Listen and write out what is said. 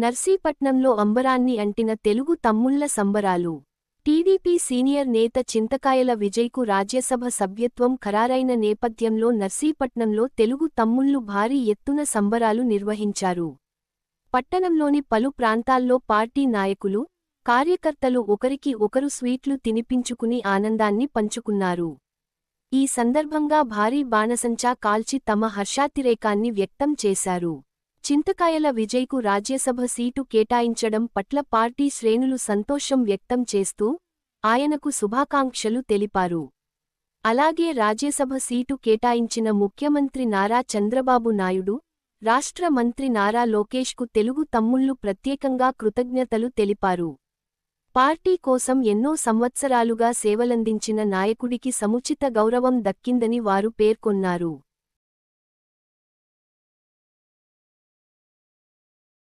నర్సీపట్నంలో అంబరాన్ని అంటిన తెలుగు తమ్ముళ్ల సంబరాలు. TDP senior నేత చింతకాయల విజయ్కు రాజ్యసభ సభ్యత్వం ఖరారైన నేపథ్యంలో నర్సీపట్నంలో తెలుగు తమ్ముళ్లు భారీ ఎత్తున సంబరాలు నిర్వహించారు. పట్టణంలోని పలు ప్రాంతాల్లో పార్టీ నాయకులు, కార్యకర్తలు ఒకరికి ఒకరు స్వీట్లు తినిపించుకుని ఆనందాన్ని పంచుకున్నారు. ఈ సందర్భంగా భారీ బాణసంచా కాల్చి తమ హర్షాతిరేకాన్ని వ్యక్తం చేశారు. చింతకాయల విజయ్కు రాజ్యసభ సీటు కేటాయించడం పట్ల పార్టీ శ్రేణులు సంతోషం వ్యక్తం చేస్తూ ఆయనకు శుభాకాంక్షలు తెలిపారు. అలాగే రాజ్యసభ సీటు కేటాయించిన ముఖ్యమంత్రి నారా చంద్రబాబు నాయుడు, రాష్ట్ర మంత్రి నారా లోకేష్కు తెలుగు తమ్ముళ్లు ప్రత్యేకంగా కృతజ్ఞతలు తెలిపారు. పార్టీ కోసం ఎన్నో సంవత్సరాలుగా సేవలందించిన నాయకుడికి సముచిత గౌరవం దక్కిందని వారు పేర్కొన్నారు.